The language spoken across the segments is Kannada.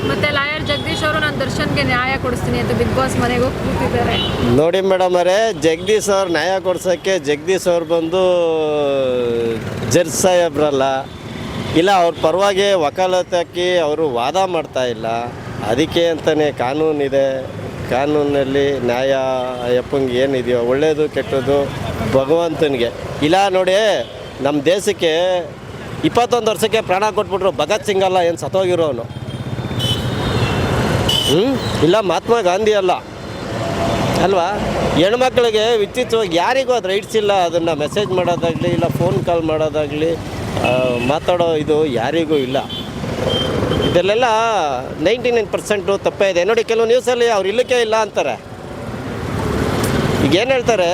ಮತ್ತೆ ಲಾಯರ್ ಜಗದೀಶ್ ಅವರು ನಾನು ದರ್ಶನ್ಗೆ ನ್ಯಾಯ ಕೊಡಿಸ್ತೀನಿ ಅಂತ ಬಿಗ್ ಬಾಸ್ ಮನೆಗೆ ಹೋಗಿ ಕೂತಿದ್ದಾರೆ. ನೋಡಿ ಮೇಡಮ್ ಅವರೇ, ಜಗದೀಶ್ ಅವ್ರು ನ್ಯಾಯ ಕೊಡ್ಸೋಕ್ಕೆ ಜಗದೀಶ್ ಅವ್ರು ಬಂದು ಜಡ್ಜ್ ಸಾಹೇಬ್ರಲ್ಲ, ಇಲ್ಲ ಅವ್ರ ಪರವಾಗಿ ವಕಾಲತ್ತು ಹಾಕಿ ಅವರು ವಾದ ಮಾಡ್ತಾ ಇಲ್ಲ. ಅದಕ್ಕೆ ಅಂತಲೇ ಕಾನೂನಿದೆ, ಕಾನೂನಲ್ಲಿ ನ್ಯಾಯ ಯಪ್ಪಂಗೆ ಏನಿದೆಯೋ ಒಳ್ಳೆಯದು ಕೆಟ್ಟದ್ದು ಭಗವಂತನಿಗೆ. ಇಲ್ಲ ನೋಡಿ, ನಮ್ಮ ದೇಶಕ್ಕೆ 21 ವರ್ಷಕ್ಕೆ ಪ್ರಾಣ ಕೊಟ್ಬಿಟ್ರು ಭಗತ್ ಸಿಂಗ್ ಅಲ್ಲ, ಏನು ಸತ್ತೋಗಿರೋನು. ಇಲ್ಲ ಮಹಾತ್ಮ ಗಾಂಧಿ ಅಲ್ಲ ಅಲ್ವಾ. ಹೆಣ್ಮಕ್ಳಿಗೆ ವಿಚಿತ್ರವಾಗಿ ಯಾರಿಗೂ ಅದು ರೈಟ್ಸ್ ಇಲ್ಲ. ಅದನ್ನು ಮೆಸೇಜ್ ಮಾಡೋದಾಗಲಿ ಇಲ್ಲ ಫೋನ್ ಕಾಲ್ ಮಾಡೋದಾಗಲಿ ಮಾತಾಡೋ ಇದು ಯಾರಿಗೂ ಇಲ್ಲ. ಇದರಲ್ಲೆಲ್ಲ 99% ತಪ್ಪೇ ಇದೆ. ನೋಡಿ, ಕೆಲವು ನ್ಯೂಸಲ್ಲಿ ಅವ್ರು ಇಲ್ಲಕ್ಕೆ ಇಲ್ಲ ಅಂತಾರೆ. ಈಗ ಏನು ಹೇಳ್ತಾರೆ,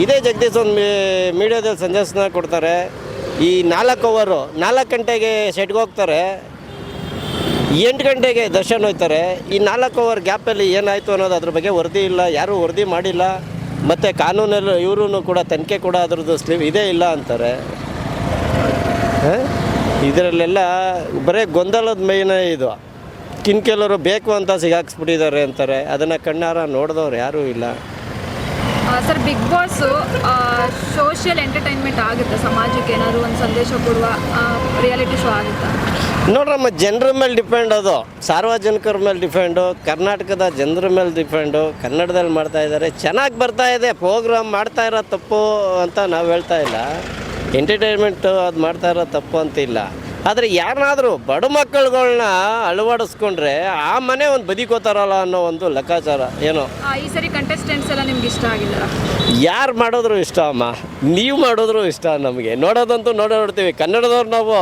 ಇದೇ ಜಗದೀಶ್ ಒಂದು ಮೀಡಿಯಾದಲ್ಲಿ ಸಂದರ್ಶನ ಕೊಡ್ತಾರೆ. ಈ 4 ಅವರ್ 4 ಗಂಟೆಗೆ ಶೆಡ್ಗೆ ಹೋಗ್ತಾರೆ, 8 ಗಂಟೆಗೆ ದರ್ಶನ ಹೋಗ್ತಾರೆ. ಈ 4 ಅವರ್ ಗ್ಯಾಪಲ್ಲಿ ಏನಾಯಿತು ಅನ್ನೋದು ಅದ್ರ ಬಗ್ಗೆ ವರದಿ ಇಲ್ಲ, ಯಾರೂ ವರದಿ ಮಾಡಿಲ್ಲ. ಮತ್ತು ಕಾನೂನಲ್ಲಿ ಇವರು ಕೂಡ ತನಿಖೆ ಕೂಡ ಅದ್ರದ್ದು ಇದೇ ಇಲ್ಲ ಅಂತಾರೆ. ಇದರಲ್ಲೆಲ್ಲ ಬರೀ ಗೊಂದಲದ ಮೇಯ್ನೇ ಇದು. ಕೆಲವರು ಬೇಕು ಅಂತ ಸಿಗಾಕ್ಸ್ಬಿಟ್ಟಿದ್ದಾರೆ ಅಂತಾರೆ. ಅದನ್ನು ಕಣ್ಣಾರ ನೋಡಿದವ್ರು ಯಾರೂ ಇಲ್ಲ. Sir, big boss social entertainment ಆಗುತ್ತೆ, ಸಮಾಜಕ್ಕೆ ಏನಾದರೂ ಒಂದು ಸಂದೇಶ ಕೊಡುವ ರಿಯಾಲಿಟಿ ಶೋ ಆಗುತ್ತಾ? ನೋಡ್ರಮ್ಮ, ಜನರ ಮೇಲೆ ಡಿಪೆಂಡ್, ಅದು ಸಾರ್ವಜನಿಕರ ಮೇಲೆ ಡಿಪೆಂಡು, ಕರ್ನಾಟಕದ ಜನರ ಮೇಲೆ ಡಿಪೆಂಡು. ಕನ್ನಡದಲ್ಲಿ ಮಾಡ್ತಾಯಿದ್ದಾರೆ, ಚೆನ್ನಾಗಿ ಬರ್ತಾಯಿದೆ. ಪ್ರೋಗ್ರಾಮ್ ಮಾಡ್ತಾ ಇರೋ ತಪ್ಪು ಅಂತ ನಾವು ಹೇಳ್ತಾ ಇಲ್ಲ, ಎಂಟರ್ಟೈನ್ಮೆಂಟು ಅದು ಮಾಡ್ತಾ ಇರೋ ತಪ್ಪು ಅಂತಿಲ್ಲ. ಆದರೆ ಯಾರನ್ನಾದರೂ ಬಡ ಮಕ್ಕಳುಗಳನ್ನ ಅಳವಡಿಸ್ಕೊಂಡ್ರೆ ಆ ಮನೆ ಒಂದು ಬದಿಕೋತಾರಲ್ಲ ಅನ್ನೋ ಒಂದು ಲೆಕ್ಕಾಚಾರ ಏನೋ. ಈ ಸರಿ ಕಂಟೆಸ್ಟೆಂಟ್ಸ್ ಎಲ್ಲ ನಿಮ್ಗೆ ಇಷ್ಟ ಆಗಿಲ್ಲ? ಯಾರು ಮಾಡಿದ್ರು ಇಷ್ಟ ಅಮ್ಮ, ನೀವು ಮಾಡಿದ್ರು ಇಷ್ಟ. ನಮಗೆ ನೋಡೋದಂತೂ ನೋಡ್ತೀವಿ. ಕನ್ನಡದವ್ರು ನಾವು,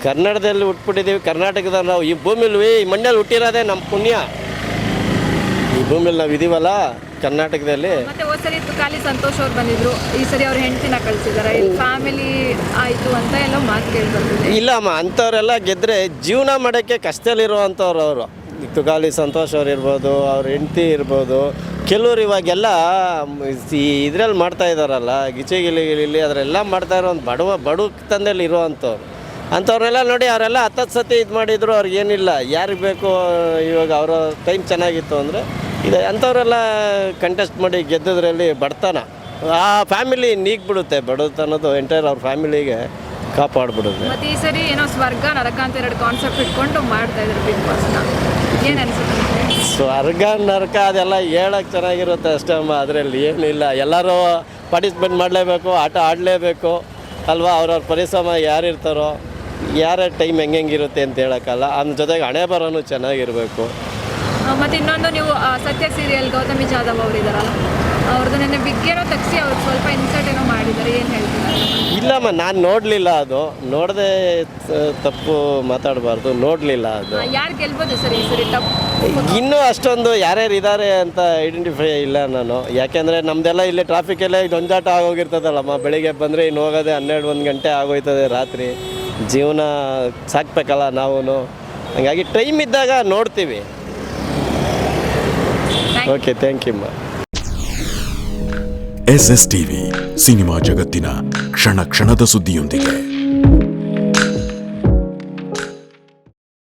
ಕನ್ನಡದಲ್ಲಿ ಹುಟ್ಬಿಟ್ಟಿದ್ದೀವಿ, ಕರ್ನಾಟಕದವ್ರು ನಾವು. ಈ ಭೂಮಿಲಿ, ಈ ಮಣ್ಣಲ್ಲಿ ಹುಟ್ಟಿರೋದೇ ನಮ್ಮ ಪುಣ್ಯ. ಈ ಭೂಮಿಲಿ ನಾವು ಇದೀವಲ್ಲ ಕರ್ನಾಟಕದಲ್ಲಿ. ಮತ್ತೆ ಹೋದ ಸರಿ ತುಕಾಲಿ ಸಂತೋಷ್ ಅವ್ರು ಬಂದಿದ್ರು, ಈ ಸರಿ ಅವ್ರ ಹೆಂಡತಿನ ಕಳಿಸಿದ್ದಾರೆ. ಇಲ್ಲಿ ಫ್ಯಾಮಿಲಿ ಆಯಿತು ಅಂತ ಎಲ್ಲ ಮಾತು ಕೇಳಿ ಬಂದಿದೆ. ಇಲ್ಲಮ್ಮ, ಅಂಥವ್ರೆಲ್ಲ ಗೆದ್ದರೆ ಜೀವನ ಮಾಡೋಕ್ಕೆ ಕಷ್ಟದಲ್ಲಿರುವಂಥವ್ರು ಅವರು. ತುಕಾಲಿ ಸಂತೋಷ್ ಅವ್ರು ಇರ್ಬೋದು, ಅವ್ರ ಹೆಂಡತಿ ಇರ್ಬೋದು. ಕೆಲವ್ರು ಇವಾಗೆಲ್ಲ ಇದ್ರಲ್ಲಿ ಮಾಡ್ತಾ ಇದ್ದಾರಲ್ಲ, ಗಿಚಿಗಿಲಿ ಅದರೆಲ್ಲ ಮಾಡ್ತಾ ಇರೋ ಒಂದು ಬಡ ತಂದೆಯಲ್ಲಿ ಇರೋವಂಥವ್ರು. ಅಂಥವ್ರನ್ನೆಲ್ಲ ನೋಡಿ, ಅವರೆಲ್ಲ 10 ಸತಿ ಇದು ಮಾಡಿದ್ರು, ಅವ್ರಿಗೇನಿಲ್ಲ. ಯಾರಿಗೆ ಬೇಕು ಇವಾಗ ಅವರ ಟೈಮ್ ಚೆನ್ನಾಗಿತ್ತು ಅಂದರೆ ಇದೆ. ಅಂಥವರೆಲ್ಲ ಕಂಟೆಸ್ಟ್ ಮಾಡಿ ಗೆದ್ದದ್ರಲ್ಲಿ ಬಡತನ ಆ ಫ್ಯಾಮಿಲಿ ನೀಗ್ಬಿಡುತ್ತೆ. ಬಡತನದು ಎಂಟೈರ್ ಅವ್ರ ಫ್ಯಾಮಿಲಿಗೆ ಕಾಪಾಡ್ಬಿಡುತ್ತೆ. ಮತ್ತು ಈ ಸರಿ ಏನೋ ಸ್ವರ್ಗ ನರಕ ಅಂತ 2 ಕಾನ್ಸೆಪ್ಟ್ ಇಟ್ಕೊಂಡು ಮಾಡ್ತಾ ಇದ್ರು ಬಿಗ್ ಬಾಸ್ನ. ಏನು ಅನಿಸುತ್ತೆ? ಸ್ವರ್ಗ ನರಕ ಅದೆಲ್ಲ ಹೇಳೋಕ್ಕೆ ಚೆನ್ನಾಗಿರುತ್ತೆ ಅಷ್ಟೇ ಅಮ್ಮ. ಅದರಲ್ಲಿ ಏನಿಲ್ಲ. ಎಲ್ಲರೂ ಪಾರ್ಟಿಸಿಪೇಟ್ ಮಾಡಲೇಬೇಕು, ಆಟ ಆಡಲೇಬೇಕು ಅಲ್ವಾ. ಅವ್ರವ್ರ ಪರಿಶ್ರಮ ಯಾರಿರ್ತಾರೋ, ಯಾರ ಟೈಮ್ ಹೆಂಗಿರುತ್ತೆ ಅಂತ ಹೇಳೋಕ್ಕಲ್ಲ. ಅದ್ರ ಜೊತೆಗೆ ಹಣೆ ಬರೋನು ಚೆನ್ನಾಗಿರಬೇಕು. ಮತ್ತು ಇನ್ನೊಂದು, ನೀವು ಸತ್ಯ ಸೀರಿಯಲ್ ಗೌತಮಿ ಜಾಧವ್ ಅವರು ಇದ್ದಾರಲ್ಲ, ಅವ್ರದ್ದು ನೆನ್ನೆ ಬಿಗ್ ಏನೋ ತಗ್ಸಿ ಅವ್ರು ಸ್ವಲ್ಪ ಇನ್ಸರ್ಟ್ ಏನೋ ಮಾಡಿದ್ದಾರೆ, ಏನು ಹೇಳ್ತಿದ್ದಾರೆ? ಇಲ್ಲಮ್ಮ, ನಾನು ನೋಡಲಿಲ್ಲ. ಅದು ನೋಡದೆ ತಪ್ಪು ಮಾತಾಡಬಾರ್ದು. ನೋಡಲಿಲ್ಲ ಅದು. ಯಾರು ಗೆಲ್ಬೋದು ಸರ್ ಈ ಸರಿ? ಇನ್ನೂ ಅಷ್ಟೊಂದು ಯಾರ್ಯಾರು ಇದ್ದಾರೆ ಅಂತ ಐಡೆಂಟಿಫೈ ಇಲ್ಲ ನಾನು. ಯಾಕೆಂದರೆ ನಮ್ಮದೆಲ್ಲ ಇಲ್ಲೇ ಟ್ರಾಫಿಕೆಲ್ಲ ಜಂಜಾಟ ಆಗೋಗಿರ್ತದಲ್ಲಮ್ಮ. ಬೆಳಿಗ್ಗೆ ಬಂದರೆ ಇನ್ನು ಹೋಗೋದೆ 12-1 ಗಂಟೆ ಆಗೋಯ್ತದೆ ರಾತ್ರಿ. ಜೀವನ ಸಾಕ್ಬೇಕಲ್ಲ ನಾವು. ಹಾಗಾಗಿ ಟೈಮ್ ಇದ್ದಾಗ ನೋಡ್ತೀವಿ. ಓಕೆ, ಥ್ಯಾಂಕ್ ಯು ಅಮ್ಮ. SS ಟಿವಿ, ಸಿನಿಮಾ ಜಗತ್ತಿನ ಕ್ಷಣ ಕ್ಷಣದ ಸುದ್ದಿಯೊಂದಿಗೆ.